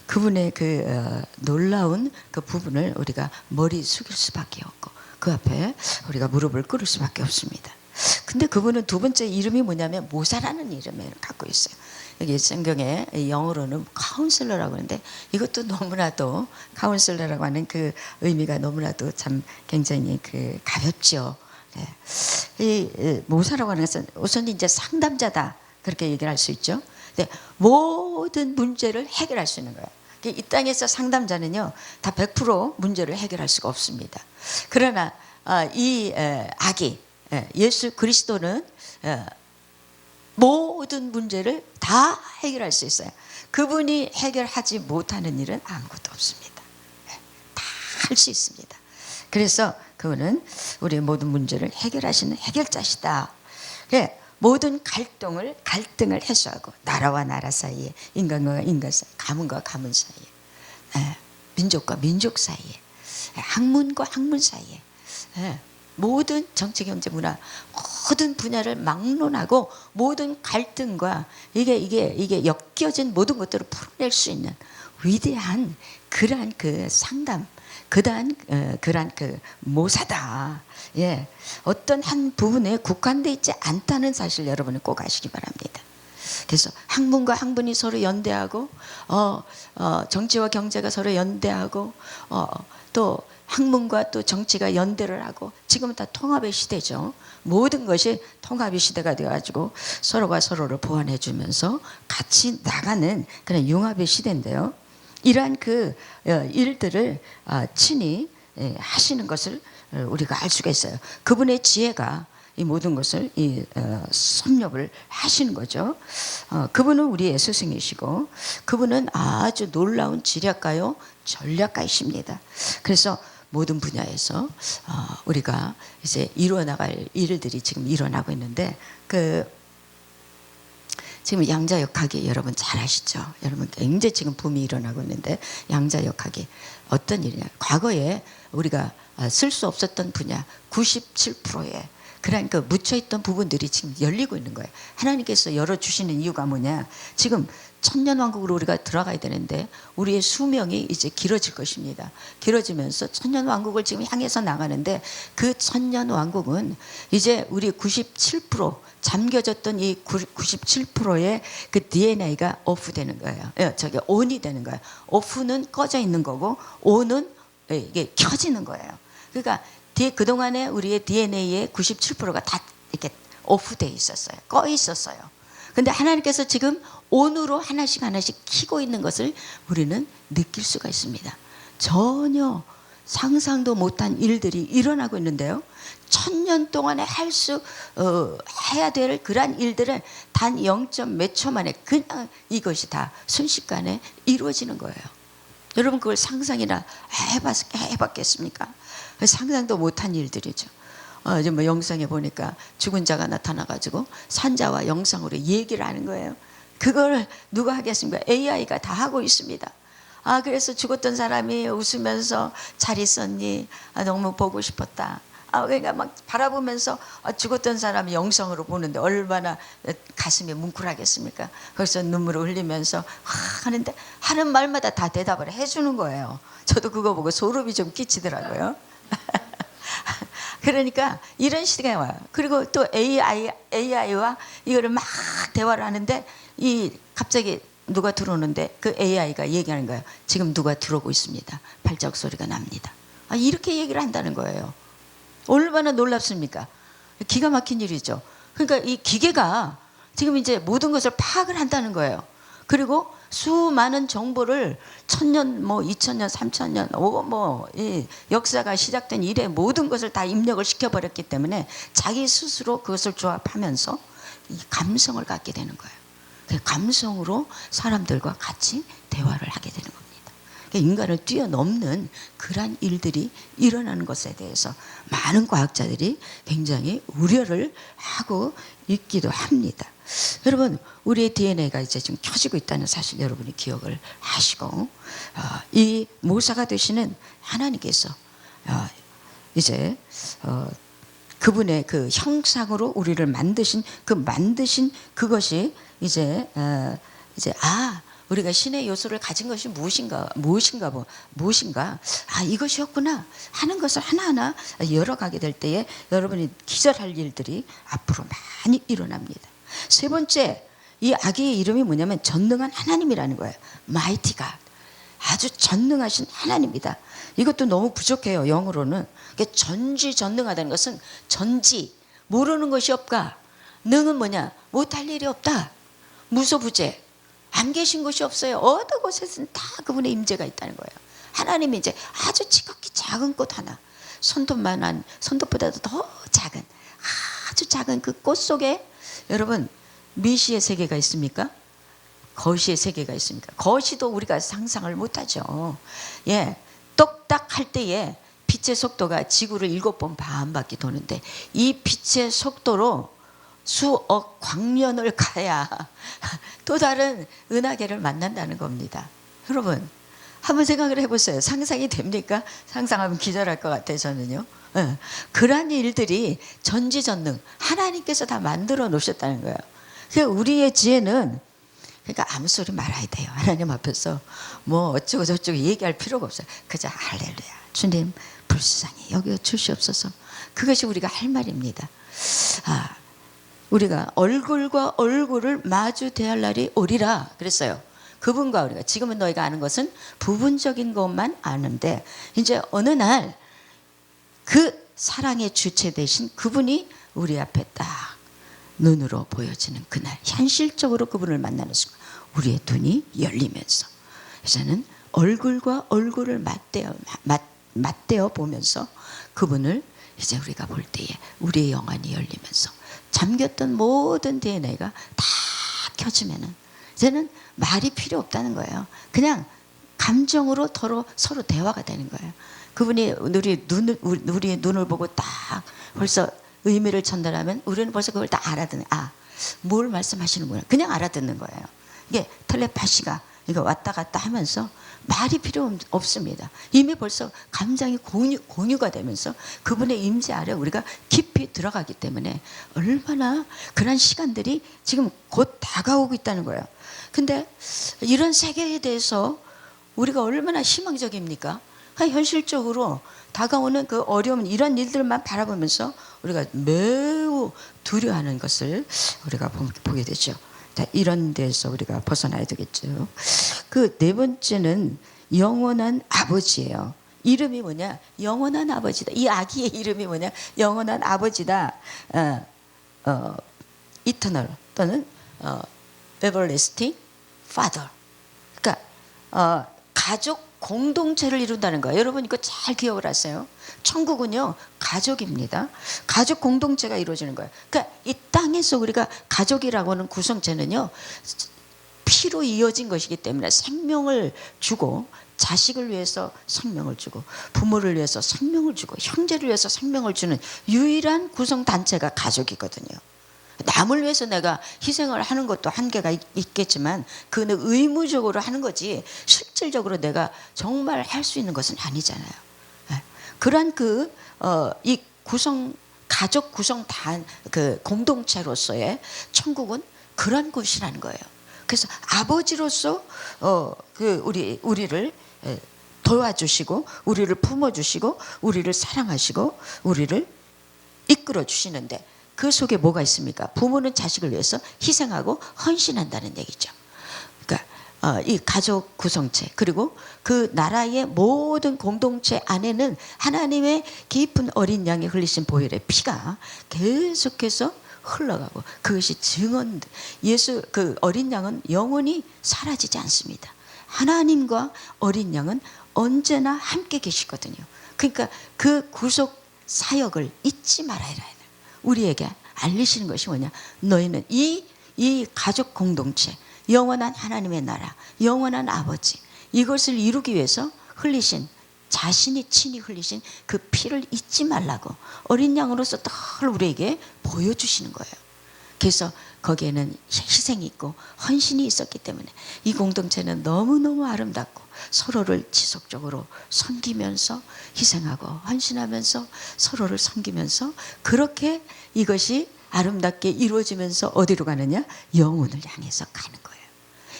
S1: 그분의 그 놀라운 그 부분을 우리가 머리 숙일 수밖에 없고 그 앞에 우리가 무릎을 꿇을 수밖에 없습니다. 근데 그분은 두 번째 이름이 뭐냐면 모사라는 이름을 갖고 있어요. 여기 성경에 영어로는 카운슬러라고 하는데 이것도 너무나도 카운슬러라고 하는 그 의미가 너무나도 참 굉장히 그 가볍죠. 네. 이 모사라고 하는 것은 우선 이제 상담자다 그렇게 얘기를 할 수 있죠. 네. 모든 문제를 해결할 수 있는 거예요. 이 땅에서 상담자는요 다 100% 문제를 해결할 수가 없습니다. 그러나 이 아기 예수 그리스도는 모든 문제를 다 해결할 수 있어요. 그분이 해결하지 못하는 일은 아무것도 없습니다. 다 할 수 있습니다. 그래서 그분은 우리의 모든 문제를 해결하시는 해결자시다. 모든 갈등을 해소하고 나라와 나라 사이에 인간과 인간 사이에 가문과 가문 사이에 민족과 민족 사이에 학문과 학문 사이에 모든 정치, 경제, 문화 모든 분야를 막론하고 모든 갈등과 이게 엮여진 모든 것들을 풀어낼 수 있는 위대한 그러한 그 상담, 그러한 그 모사다. 예, 어떤 한 부분에 국한되어 있지 않다는 사실 여러분이 꼭 아시기 바랍니다. 그래서 학문과 학문이 서로 연대하고 정치와 경제가 서로 연대하고 또 학문과 또 정치가 연대를 하고 지금은 다 통합의 시대죠. 모든 것이 통합의 시대가 되어가지고 서로가 서로를 보완해 주면서 같이 나가는 그런 융합의 시대인데요. 이러한 그 일들을 친히 하시는 것을 우리가 알 수가 있어요. 그분의 지혜가 이 모든 것을 섭렵을 하시는 거죠. 그분은 우리의 스승이시고 그분은 아주 놀라운 지략가요 전략가이십니다. 그래서 모든 분야에서 우리가 이제 이루어나갈 일들이 지금 일어나고 있는데 지금 양자역학이 여러분 잘 아시죠? 여러분 굉장히 지금 붐이 일어나고 있는데 양자역학이 어떤 일이냐? 과거에 우리가 쓸 수 없었던 분야 97%의 그런 그 묻혀있던 부분들이 지금 열리고 있는 거예요. 하나님께서 열어주시는 이유가 뭐냐? 지금 천년왕국으로 우리가 들어가야 되는데 우리의 수명이 이제 길어질 것입니다. 길어지면서 천년왕국을 지금 향해서 나가는데 그 천년왕국은 이제 우리 97% 잠겨졌던 이 97%의 그 DNA가 오프되는 거예요. 저기 온이 되는 거예요. 오프는 꺼져 있는 거고 온은 이게 켜지는 거예요. 그러니까 그동안에 우리의 DNA의 97%가 다 이렇게 오프되어 있었어요. 꺼 있었어요. 근데 하나님께서 지금 온으로 하나씩 켜고 있는 것을 우리는 느낄 수가 있습니다. 전혀 상상도 못한 일들이 일어나고 있는데요. 1000년 동안에 해야 될 그러한 일들을 단 0점 몇 초 만에 그냥 이것이 다 순식간에 이루어지는 거예요. 여러분 그걸 상상이나 해봤겠습니까? 상상도 못한 일들이죠. 이제 뭐 영상에 보니까 죽은 자가 나타나가지고 산자와 영상으로 얘기를 하는 거예요. 그걸 누가 하겠습니까? AI가 다 하고 있습니다. 그래서 죽었던 사람이 웃으면서 잘 있었니? 너무 보고 싶었다. 그러니까 막 바라보면서 죽었던 사람이 영상으로 보는데 얼마나 가슴이 뭉클하겠습니까? 그래서 눈물을 흘리면서 하는데 하는 말마다 다 대답을 해주는 거예요. 저도 그거 보고 소름이 좀 끼치더라고요. 그러니까 이런 시대가 와요. 그리고 또 AI와 이거를 막 대화를 하는데 갑자기 누가 들어오는데 그 AI가 얘기하는 거예요. 지금 누가 들어오고 있습니다. 발자국 소리가 납니다. 이렇게 얘기를 한다는 거예요. 얼마나 놀랍습니까? 기가 막힌 일이죠. 그러니까 이 기계가 지금 이제 모든 것을 파악을 한다는 거예요. 그리고 수많은 정보를 1000년, 2000년, 3000년, 이 역사가 시작된 이래 모든 것을 다 입력을 시켜버렸기 때문에 자기 스스로 그것을 조합하면서 이 감성을 갖게 되는 거예요. 그 감성으로 사람들과 같이 대화를 하게 되는 겁니다. 인간을 뛰어넘는 그러한 일들이 일어나는 것에 대해서 많은 과학자들이 굉장히 우려를 하고 있기도 합니다. 여러분 우리의 DNA가 이제 지금 켜지고 있다는 사실 여러분이 기억을 하시고 이 모사가 되시는 하나님께서 이제 그분의 그 형상으로 우리를 만드신 그것이 이제 우리가 신의 요소를 가진 것이 무엇인가 이것이었구나 하는 것을 하나하나 열어가게 될 때에 여러분이 기절할 일들이 앞으로 많이 일어납니다. 세 번째, 이 아기의 이름이 뭐냐면 전능한 하나님이라는 거예요. Mighty God. 아주 전능하신 하나님이다. 이것도 너무 부족해요. 영어로는. 전지전능하다는 것은 전지, 모르는 것이 없다. 능은 뭐냐? 못할 일이 없다. 무소부재, 안 계신 곳이 없어요. 어느 곳에서는 다 그분의 임재가 있다는 거예요. 하나님이 이제 아주 지극히 작은 꽃 하나, 손톱보다도 더 작은, 아주 작은 그 꽃 속에 여러분 미시의 세계가 있습니까? 거시의 세계가 있습니까? 거시도 우리가 상상을 못하죠. 예, 똑딱할 때에 빛의 속도가 지구를 7번 반바퀴 도는데 이 빛의 속도로 수억 광년을 가야 또 다른 은하계를 만난다는 겁니다. 여러분 한번 생각을 해보세요. 상상이 됩니까? 상상하면 기절할 것 같아요. 저는요. 예, 그러한 일들이 전지전능 하나님께서 다 만들어 놓으셨다는 거예요. 그러니까 우리의 지혜는 그러니까 아무 소리 말아야 돼요. 하나님 앞에서 뭐 어쩌고 저쩌고 얘기할 필요가 없어요. 그저 할렐루야 주님 불쌍히 여겨 주시옵소서. 그것이 우리가 할 말입니다. 우리가 얼굴과 얼굴을 마주 대할 날이 오리라 그랬어요. 그분과 우리가 지금은 너희가 아는 것은 부분적인 것만 아는데 이제 어느 날 그 사랑의 주체 되신 그분이 우리 앞에 딱 눈으로 보여지는 그날 현실적으로 그분을 만나는 순간 우리의 눈이 열리면서 이제는 얼굴과 얼굴을 맞대어 보면서 그분을 이제 우리가 볼 때에 우리의 영안이 열리면서 잠겼던 모든 DNA가 다 켜지면은 이제는 말이 필요 없다는 거예요. 그냥 감정으로 서로 대화가 되는 거예요. 그분이 우리의 눈을 보고 딱 벌써 의미를 전달하면 우리는 벌써 그걸 다 알아듣는, 뭘 말씀하시는구나. 그냥 알아듣는 거예요. 이게 텔레파시가 이거 왔다 갔다 하면서 말이 필요 없습니다. 이미 벌써 감정이 공유가 되면서 그분의 임재 아래 우리가 깊이 들어가기 때문에 얼마나 그런 시간들이 지금 곧 다가오고 있다는 거예요. 근데 이런 세계에 대해서 우리가 얼마나 희망적입니까? 현실적으로 다가오는 그 어려운 이런 일들만 바라보면서 우리가 매우 두려워하는 것을 우리가 보게 되죠. 이런 데서 우리가 벗어나야 되겠죠. 그 네 번째는 영원한 아버지예요. 이름이 뭐냐? 영원한 아버지다. 이 아기의 이름이 뭐냐? 영원한 아버지다. Eternal 또는 Everlasting Father. 그러니까 가족 공동체를 이룬다는 거예요. 여러분 이거 잘 기억을 하세요. 천국은요 가족입니다. 가족 공동체가 이루어지는 거예요. 그러니까 이 땅에서 우리가 가족이라고 하는 구성체는요 피로 이어진 것이기 때문에 생명을 주고 자식을 위해서 생명을 주고 부모를 위해서 생명을 주고 형제를 위해서 생명을 주는 유일한 구성단체가 가족이거든요. 남을 위해서 내가 희생을 하는 것도 한계가 있겠지만 그는 의무적으로 하는 거지 실질적으로 내가 정말 할 수 있는 것은 아니잖아요. 그러한 이 가족 구성단 그 공동체로서의 천국은 그런 곳이라는 거예요. 그래서 아버지로서 우리를 도와주시고 우리를 품어주시고 우리를 사랑하시고 우리를 이끌어 주시는데 그 속에 뭐가 있습니까? 부모는 자식을 위해서 희생하고 헌신한다는 얘기죠. 그러니까 이 가족 구성체 그리고 그 나라의 모든 공동체 안에는 하나님의 깊은 어린 양이 흘리신 보혈의 피가 계속해서 흘러가고 그것이 증언. 그 어린 양은 영원히 사라지지 않습니다. 하나님과 어린 양은 언제나 함께 계시거든요. 그러니까 그 구속 사역을 잊지 말아야 해요. 우리에게 알리시는 것이 뭐냐? 너희는 이 가족 공동체, 영원한 하나님의 나라, 영원한 아버지 이것을 이루기 위해서 흘리신 자신이 친히 흘리신 그 피를 잊지 말라고 어린 양으로서 늘 우리에게 보여주시는 거예요. 그래서 거기에는 희생이 있고 헌신이 있었기 때문에 이 공동체는 너무너무 아름답고 서로를 지속적으로 섬기면서 희생하고 헌신하면서 서로를 섬기면서 그렇게 이것이 아름답게 이루어지면서 어디로 가느냐? 영혼을 향해서 가는 거예요.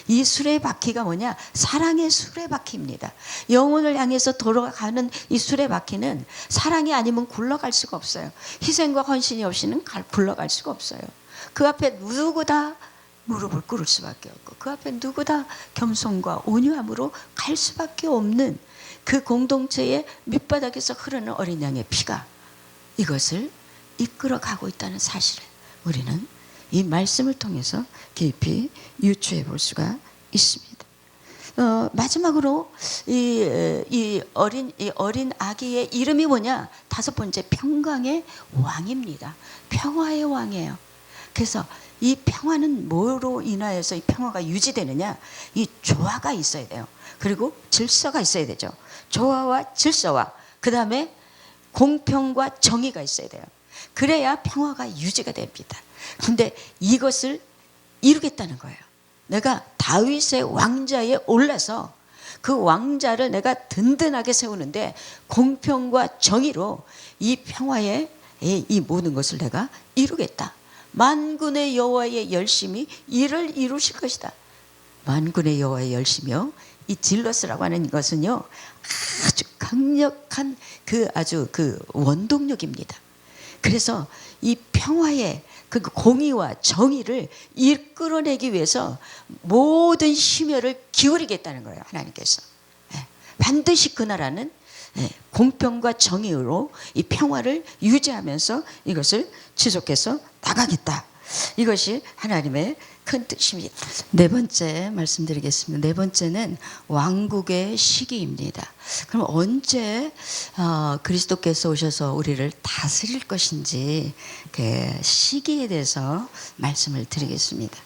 S1: 이 수레바퀴가 뭐냐? 사랑의 수레바퀴입니다. 영혼을 향해서 돌아가는 이 수레바퀴는 사랑이 아니면 굴러갈 수가 없어요. 희생과 헌신이 없이는 굴러갈 수가 없어요. 그 앞에 누구 다 무릎을 꿇을 수밖에 없고 그 앞에 누구 다 겸손과 온유함으로 갈 수밖에 없는 그 공동체의 밑바닥에서 흐르는 어린 양의 피가 이것을 이끌어가고 있다는 사실을 우리는 이 말씀을 통해서 깊이 유추해 볼 수가 있습니다. 마지막으로 이 어린 아기의 이름이 뭐냐? 5번째, 평강의 왕입니다. 평화의 왕이에요. 그래서 이 평화는 뭐로 인하여서 이 평화가 유지되느냐? 이 조화가 있어야 돼요. 그리고 질서가 있어야 되죠. 조화와 질서와 그 다음에 공평과 정의가 있어야 돼요. 그래야 평화가 유지가 됩니다. 근데 이것을 이루겠다는 거예요. 내가 다윗의 왕자에 올라서 그 왕자를 내가 든든하게 세우는데 공평과 정의로 이 평화의 이 모든 것을 내가 이루겠다. 만군의 여호와의 열심이 이를 이루실 것이다. 만군의 여호와의 열심이요. 이 질러스라고 하는 것은요, 아주 강력한 아주 원동력입니다. 그래서 이 평화의 그 공의와 정의를 이끌어내기 위해서 모든 심혈을 기울이겠다는 거예요. 하나님께서. 반드시 그 나라는 공평과 정의로 이 평화를 유지하면서 이것을 지속해서 나가겠다. 이것이 하나님의 큰 뜻입니다. 네 번째 말씀드리겠습니다. 네 번째는 왕국의 시기입니다. 그럼 언제 그리스도께서 오셔서 우리를 다스릴 것인지 그 시기에 대해서 말씀을 드리겠습니다.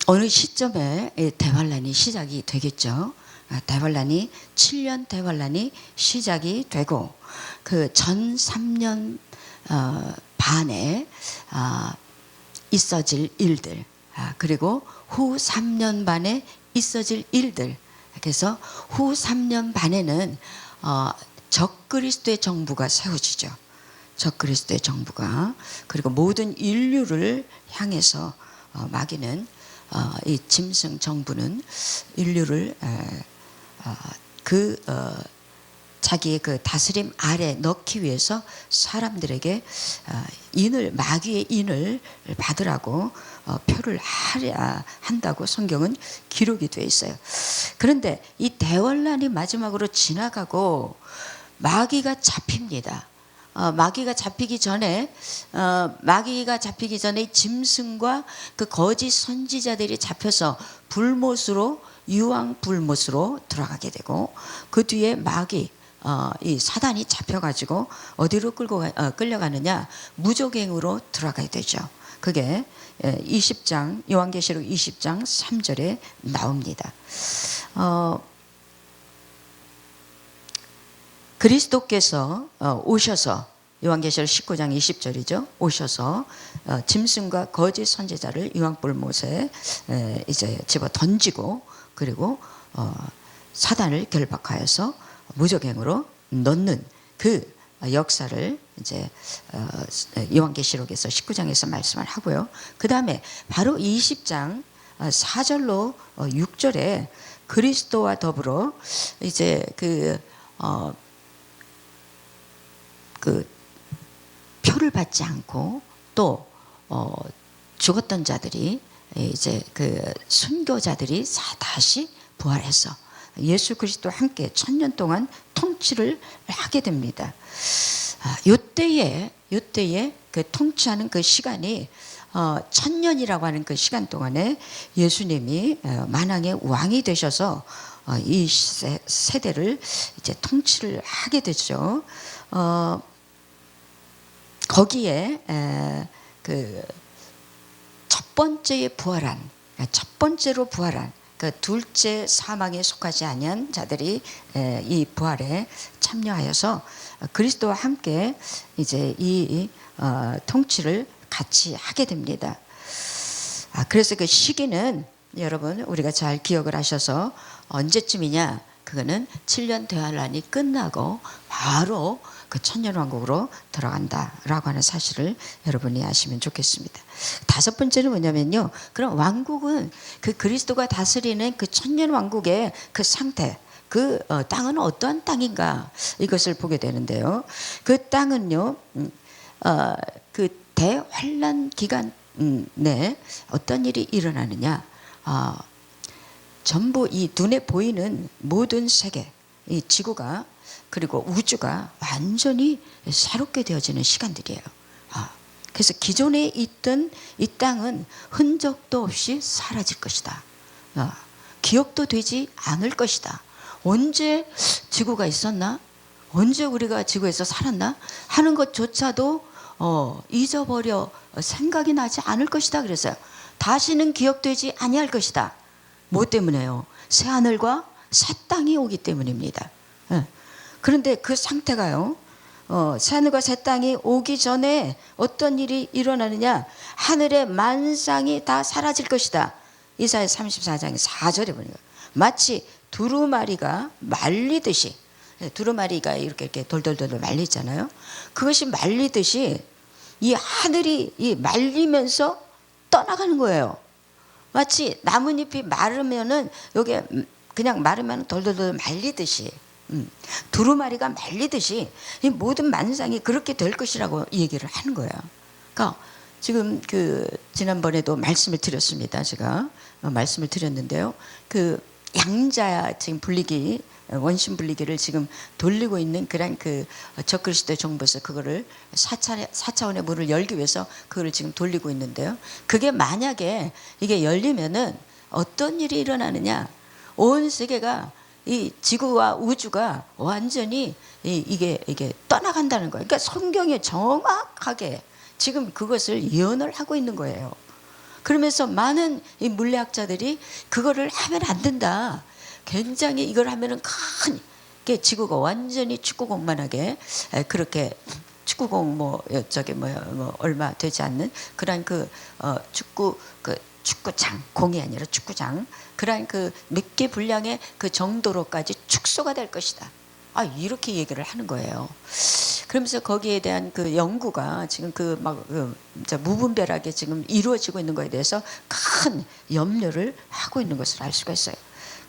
S1: 어느 시점에 대환란이 시작이 되겠죠. 대환란이 7년 대환란이 시작이 되고 그 전 3년 반에 있어질 일들 그리고 후 3년 반에 있어질 일들 그래서 후 3년 반에는 적그리스도의 정부가 세워지죠. 적그리스도의 정부가 그리고 모든 인류를 향해서 마귀는 이 짐승 정부는 인류를 자기의 그 다스림 아래 넣기 위해서 사람들에게 마귀의 인을 받으라고 표를 한다고 성경은 기록이 되어 있어요. 그런데 이 대환란이 마지막으로 지나가고 마귀가 잡힙니다. 마귀가 잡히기 전에 짐승과 그 거짓 선지자들이 잡혀서 유황 불못으로 들어가게 되고 그 뒤에 이 사단이 잡혀가지고 어디로 끌려가느냐? 무조갱으로 들어가게 되죠. 그게 20장 요한계시록 20장 3절에 나옵니다. 그리스도께서 오셔서 요한계시록 19장 20절이죠. 오셔서 짐승과 거짓 선지자를 유황불못에 이제 집어 던지고 그리고 사단을 결박하여서 무저갱으로 넣는 그 역사를 이제 요한계시록에서 19장에서 말씀을 하고요. 그 다음에 바로 20장 4절로 6절에 그리스도와 더불어 이제 그 표를 받지 않고 또 죽었던 자들이 이제 그 순교자들이 다시 부활해서 예수 그리스도와 함께 1000년 동안 통치를 하게 됩니다. 요때에 그 통치하는 그 시간이 1000년이라고 하는 그 시간 동안에 예수님이 만왕의 왕이 되셔서 이 세대를 이제 통치를 하게 되죠. 거기에 그 첫 번째로 부활한 그 둘째 사망에 속하지 아니한 자들이 이 부활에 참여하여서 그리스도와 함께 이제 이 통치를 같이 하게 됩니다. 그래서 그 시기는 여러분 우리가 잘 기억을 하셔서 언제쯤이냐? 그거는 7년 대환란이 끝나고 바로 그 천년왕국으로 들어간다라고 하는 사실을 여러분이 아시면 좋겠습니다. 다섯 번째는 뭐냐면요. 그럼 왕국은 그 그리스도가 다스리는 그 천년왕국의 그 상태, 그 땅은 어떠한 땅인가 이것을 보게 되는데요. 그 땅은요. 그 대환란 기간 내 어떤 일이 일어나느냐? 전부 이 눈에 보이는 모든 세계, 이 지구가 그리고 우주가 완전히 새롭게 되어지는 시간들이에요. 그래서 기존에 있던 이 땅은 흔적도 없이 사라질 것이다. 기억도 되지 않을 것이다. 언제 지구가 있었나? 언제 우리가 지구에서 살았나? 하는 것조차도 잊어버려 생각이 나지 않을 것이다. 그래서요. 다시는 기억되지 아니할 것이다. 뭐 때문에요? 새 하늘과 새 땅이 오기 때문입니다. 그런데 그 상태가요. 새 하늘과 새 땅이 오기 전에 어떤 일이 일어나느냐? 하늘의 만상이 다 사라질 것이다. 이사야 34장 4절에 보니까 마치 두루마리가 말리듯이, 두루마리가 이렇게 돌돌돌 말리잖아요. 그것이 말리듯이 이 하늘이 말리면서 떠나가는 거예요. 마치 나뭇잎이 마르면은 여기 그냥 마르면 돌돌돌 말리듯이, 두루마리가 말리듯이 이 모든 만상이 그렇게 될 것이라고 얘기를 하는 거예요. 그러니까 지금 그 지난번에도 말씀을 드렸습니다. 제가 말씀을 드렸는데요. 그 양자 지금 분리기, 원심 분리기를 지금 돌리고 있는 그런 그 적그리스도 정부에서 그거를 4차원의 문을 열기 위해서 그거를 지금 돌리고 있는데요. 그게 만약에 이게 열리면은 어떤 일이 일어나느냐? 온 세계가 이 지구와 우주가 완전히 이게 떠나간다는 거예요. 그러니까 성경에 정확하게 지금 그것을 예언을 하고 있는 거예요. 그러면서 많은 이 물리학자들이 그거를 하면 안 된다. 굉장히 이걸 하면은 큰 지구가 완전히 축구공만하게 그렇게 축구공 뭐 얼마 되지 않는 그런 그 축구장 공이 아니라 축구장 그런 그 몇 개 분량의 그 정도로까지 축소가 될 것이다. 이렇게 얘기를 하는 거예요. 그러면서 거기에 대한 그 연구가 지금 무분별하게 지금 이루어지고 있는 것에 대해서 큰 염려를 하고 있는 것을 알 수가 있어요.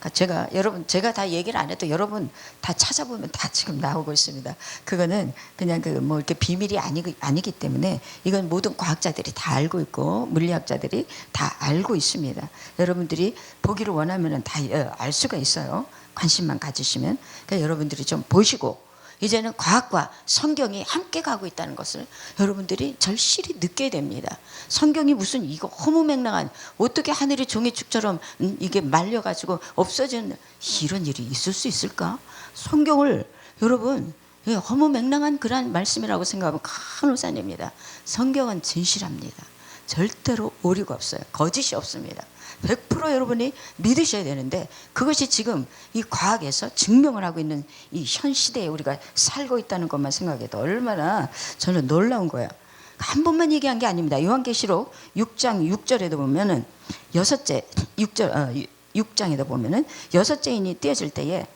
S1: 그러니까 제가 다 얘기를 안 해도 여러분 다 찾아보면 다 지금 나오고 있습니다. 그거는 그냥 뭐 이렇게 비밀이 아니기 때문에 이건 모든 과학자들이 다 알고 있고 물리학자들이 다 알고 있습니다. 여러분들이 보기를 원하면은 다 알 수가 있어요. 관심만 가지시면. 그러니까 여러분들이 좀 보시고 이제는 과학과 성경이 함께 가고 있다는 것을 여러분들이 절실히 느껴야 됩니다. 성경이 무슨 이거 허무맹랑한 어떻게 하늘이 종이축처럼 이게 말려가지고 없어지는 이런 일이 있을 수 있을까? 성경을 여러분 허무맹랑한 그런 말씀이라고 생각하면 큰 오산입니다. 성경은 진실합니다. 절대로 오류가 없어요. 거짓이 없습니다. 100% 여러분이 믿으셔야 되는데 그것이 지금 이 과학에서 증명을 하고 있는 이 현 시대에 우리가 살고 있다는 것만 생각해도 얼마나 저는 놀라운 거예요. 한 번만 얘기한 게 아닙니다. 요한계시록 6장 6절에도 보면은 6장에도 보면은 6째 인이 띄어질 때에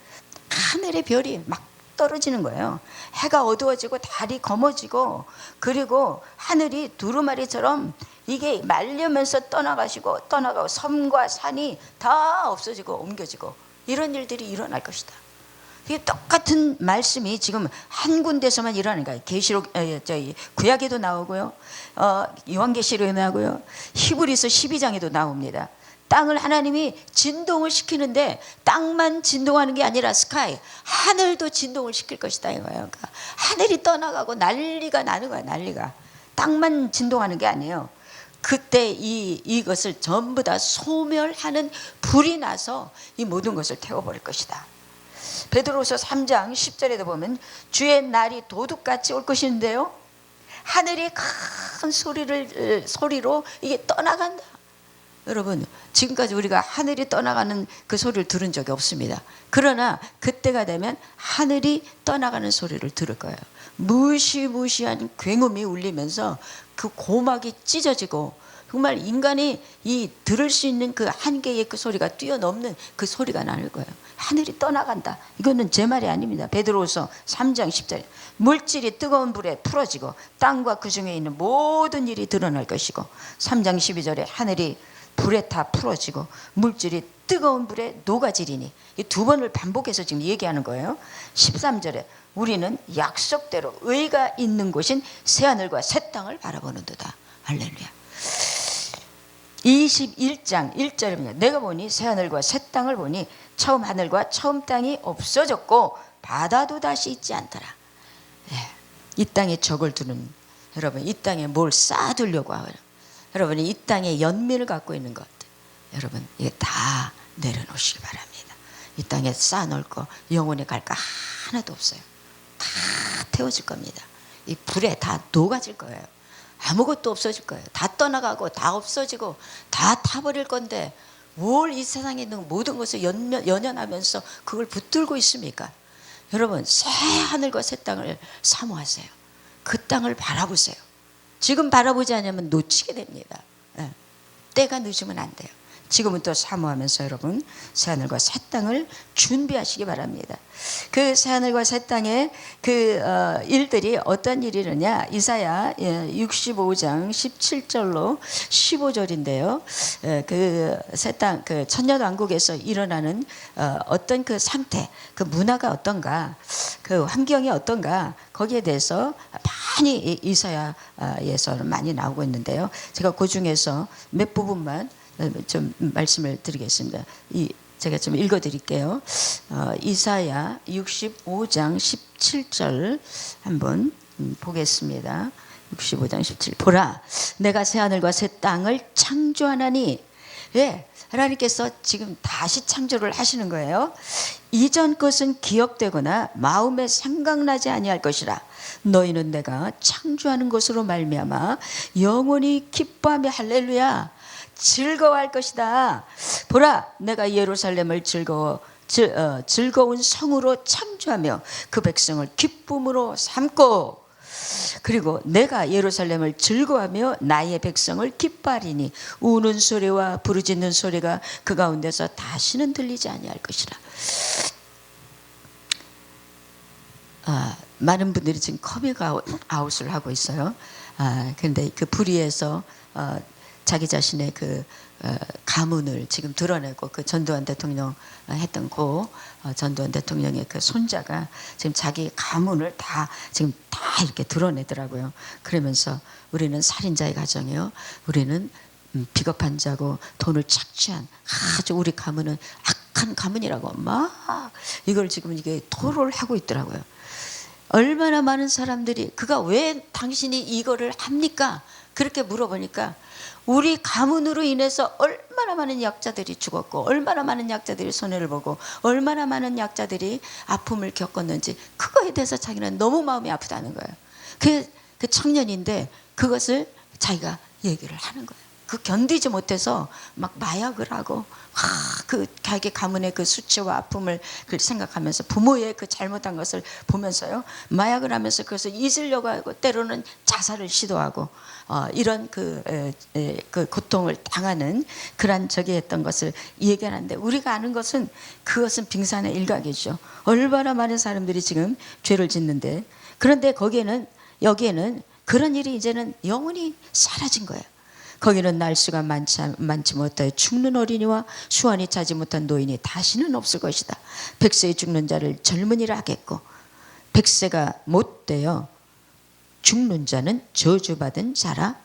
S1: 하늘의 별이 막 떨어지는 거예요. 해가 어두워지고 달이 검어지고 그리고 하늘이 두루마리처럼 이게 말려면서 떠나가고 섬과 산이 다 없어지고 옮겨지고 이런 일들이 일어날 것이다. 이게 똑같은 말씀이 지금 한 군데서만 일어나는 거예요. 계시록 구약에도 나오고요, 요한계시록에 나오고요, 히브리서 12장에도 나옵니다. 땅을 하나님이 진동을 시키는데 땅만 진동하는 게 아니라 스카이 하늘도 진동을 시킬 것이다 이거예요. 그러니까 하늘이 떠나가고 난리가 나는 거야. 난리가. 땅만 진동하는 게 아니에요. 그때 이것을 전부 다 소멸하는 불이 나서 이 모든 것을 태워버릴 것이다. 베드로서 3장 10절에도 보면 주의 날이 도둑같이 올 것인데요 하늘이 큰 소리로 이게 떠나간다. 여러분, 지금까지 우리가 하늘이 떠나가는 그 소리를 들은 적이 없습니다. 그러나 그때가 되면 하늘이 떠나가는 소리를 들을 거예요. 무시무시한 굉음이 울리면서 그 고막이 찢어지고, 정말 인간이 이 들을 수 있는 그 한계의 그 소리가 뛰어넘는 그 소리가 나는 거예요. 하늘이 떠나간다. 이거는 제 말이 아닙니다. 베드로후서 3장 10절. 물질이 뜨거운 불에 풀어지고 땅과 그 중에 있는 모든 일이 드러날 것이고, 3장 12절에 하늘이 불에 다 풀어지고 물질이 뜨거운 불에 녹아지리니, 이 두 번을 반복해서 지금 얘기하는 거예요. 13절에 우리는 약속대로 의가 있는 곳인 새하늘과 새 땅을 바라보는도다. 할렐루야. 21장 1절입니다. 내가 보니 새하늘과 새 땅을 보니 처음 하늘과 처음 땅이 없어졌고 바다도 다시 있지 않더라. 이 땅에 적을 두는, 여러분, 이 땅에 뭘 쌓아두려고 하고, 여러분이 이 땅에 연민을 갖고 있는 것, 여러분, 이게 다 내려놓으시기 바랍니다. 이 땅에 쌓아놓을 거 영혼에 갈 거 하나도 없어요. 다 태워질 겁니다. 이 불에 다 녹아질 거예요. 아무것도 없어질 거예요. 다 떠나가고 다 없어지고 다 타버릴 건데 뭘 이 세상에 있는 모든 것을 연연하면서 그걸 붙들고 있습니까? 여러분, 새 하늘과 새 땅을 사모하세요. 그 땅을 바라보세요. 지금 바라보지 않으면 놓치게 됩니다. 때가 늦으면 안 돼요. 지금부터 사모하면서 여러분 새하늘과 새 땅을 준비하시기 바랍니다. 그 새하늘과 새 땅의 그 일들이 어떤 일이느냐, 이사야 65장 17절로 15절인데요. 그 새 땅, 그 천년 왕국에서 일어나는 어떤 그 상태, 그 문화가 어떤가, 그 환경이 어떤가, 거기에 대해서 많이 이사야에서는 많이 나오고 있는데요. 제가 그 중에서 몇 부분만 좀 말씀을 드리겠습니다. 제가 좀 읽어드릴게요. 이사야 65장 17절 한번 보겠습니다. 65장 17. 보라, 내가 새 하늘과 새 땅을 창조하나니. 예, 하나님께서 지금 다시 창조를 하시는 거예요. 이전 것은 기억되거나 마음에 생각나지 아니할 것이라. 너희는 내가 창조하는 것으로 말미암아 영원히 기뻐하며, 할렐루야, 즐거워할 것이다. 보라, 내가 예루살렘을 즐거운 성으로 창조하며 그 백성을 기쁨으로 삼고, 그리고 내가 예루살렘을 즐거워하며 나의 백성을 기뻐하리니 우는 소리와 부르짖는 소리가 그 가운데서 다시는 들리지 아니할 것이라. 많은 분들이 지금 커밍아웃을 하고 있어요. 그런데 그 불의에서 자기 자신의 그 가문을 지금 드러내고, 그 전두환 대통령 했던 전두환 대통령의 그 손자가 지금 자기 가문을 지금 다 이렇게 드러내더라고요. 그러면서 우리는 살인자의 가정이요, 우리는 비겁한 자고 돈을 착취한 아주 우리 가문은 악한 가문이라고 막 이걸 지금 이게 토로를 하고 있더라고요. 얼마나 많은 사람들이 그가 왜 당신이 이거를 합니까? 그렇게 물어보니까 우리 가문으로 인해서 얼마나 많은 약자들이 죽었고, 얼마나 많은 약자들이 손해를 보고, 얼마나 많은 약자들이 아픔을 겪었는지, 그거에 대해서 자기는 너무 마음이 아프다는 거예요. 그 청년인데 그것을 자기가 얘기를 하는 거예요. 그 견디지 못해서 막 마약을 하고, 그 자기 가문의 그 수치와 아픔을 생각하면서 부모의 그 잘못한 것을 보면서요, 마약을 하면서 그것을 잊으려고 하고 때로는 자살을 시도하고, 이런 그 고통을 당하는 그런 적이 했던 것을 얘기하는데, 우리가 아는 것은 그것은 빙산의 일각이죠. 얼마나 많은 사람들이 지금 죄를 짓는데, 그런데 여기에는 그런 일이 이제는 영원히 사라진 거예요. 거기는 날수가 많지 못하여 죽는 어린이와 수완이 차지 못한 노인이 다시는 없을 것이다. 100세에 죽는 자를 젊은이라 하겠고, 100세가 못되어 죽는 자는 저주받은 자라.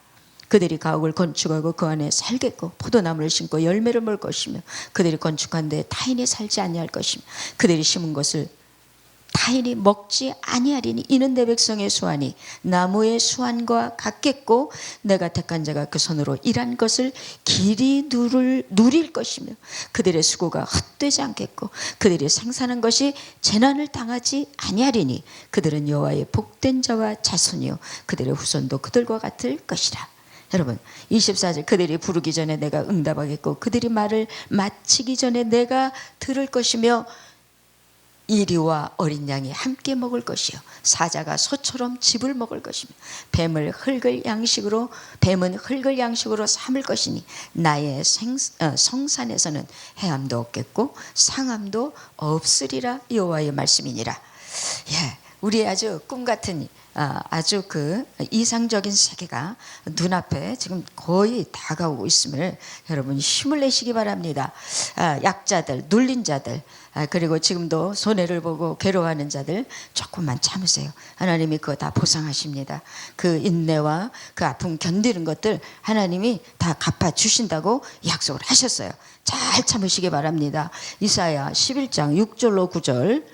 S1: 그들이 가옥을 건축하고 그 안에 살겠고, 포도나무를 심고 열매를 먹을 것이며, 그들이 건축한 데 타인이 살지 아니할 것이며, 그들이 심은 것을 타인이 먹지 아니하리니 이는 내 백성의 수완이 나무의 수완과 같겠고, 내가 택한 자가 그 손으로 일한 것을 길이 누릴 것이며, 그들의 수고가 헛되지 않겠고, 그들이 생산한 것이 재난을 당하지 아니하리니 그들은 여호와의 복된 자와 자손이요 그들의 후손도 그들과 같을 것이라. 여러분 24절 그들이 부르기 전에 내가 응답하겠고 그들이 말을 마치기 전에 내가 들을 것이며 이리와 어린 양이 함께 먹을 것이요 사자가 소처럼 즙을 먹을 것이며 뱀은 흙을 양식으로 삼을 것이니 나의 성산에서는 해함도 없겠고 상함도 없으리라 여호와의 말씀이니라. 예, 우리 아주 꿈 같은 아주 그 이상적인 세계가 눈앞에 지금 거의 다가오고 있음을 여러분 힘을 내시기 바랍니다. 약자들, 눌린 자들, 그리고 지금도 손해를 보고 괴로워하는 자들 조금만 참으세요. 하나님이 그거 다 보상하십니다. 그 인내와 그 아픔 견디는 것들 하나님이 다 갚아주신다고 약속을 하셨어요. 잘 참으시기 바랍니다. 이사야 11장 6절로 9절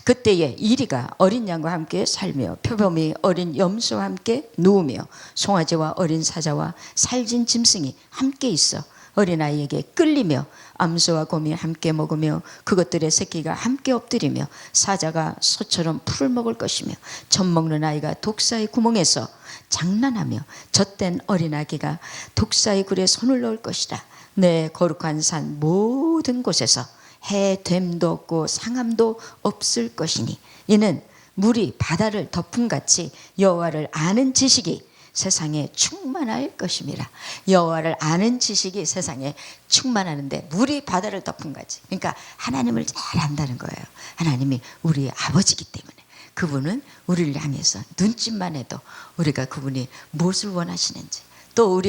S1: 그때에 이리가 어린 양과 함께 살며 표범이 어린 염소와 함께 누우며 송아지와 어린 사자와 살진 짐승이 함께 있어 어린아이에게 끌리며 암소와 곰이 함께 먹으며 그것들의 새끼가 함께 엎드리며 사자가 소처럼 풀을 먹을 것이며 젖 먹는 아이가 독사의 구멍에서 장난하며 젖된 어린아기가 독사의 굴에 손을 넣을 것이라. 내 거룩한 산 모든 곳에서 해됨도 없고 상함도 없을 것이니 이는 물이 바다를 덮음같이 여호와를 아는 지식이 세상에 충만할 것임이라. 여호와를 아는 지식이 세상에 충만하는데 물이 바다를 덮음같이, 그러니까 하나님을 잘 안다는 거예요. 하나님이 우리 아버지이기 때문에 그분은 우리를 향해서 눈짓만 해도 우리가 그분이 무엇을 원하시는지, 또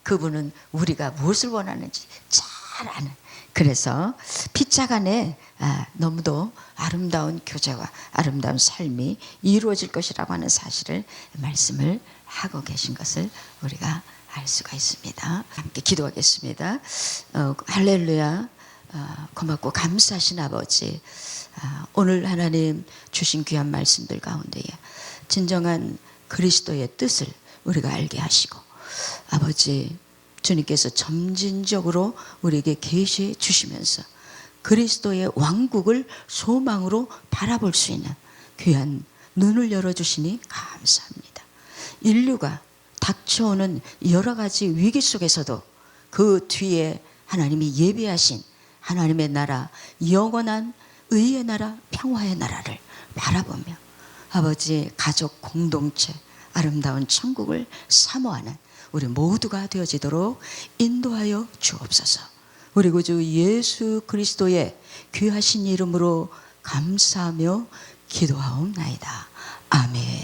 S1: 그분은 우리가 무엇을 원하는지 잘 아는, 그래서 피차 간에 너무도 아름다운 교제와 아름다운 삶이 이루어질 것이라고 하는 사실을 말씀을 하고 계신 것을 우리가 알 수가 있습니다. 함께 기도하겠습니다. 할렐루야. 고맙고 감사하신 아버지, 오늘 하나님 주신 귀한 말씀들 가운데에 진정한 그리스도의 뜻을 우리가 알게 하시고, 아버지 주님께서 점진적으로 우리에게 계시해 주시면서 그리스도의 왕국을 소망으로 바라볼 수 있는 귀한 눈을 열어주시니 감사합니다. 인류가 닥쳐오는 여러 가지 위기 속에서도 그 뒤에 하나님이 예비하신 하나님의 나라, 영원한 의의 나라, 평화의 나라를 바라보며 아버지 가족 공동체, 아름다운 천국을 사모하는 우리 모두가 되어지도록 인도하여 주옵소서. 우리 구주 예수 그리스도의 귀하신 이름으로 감사하며 기도하옵나이다. 아멘.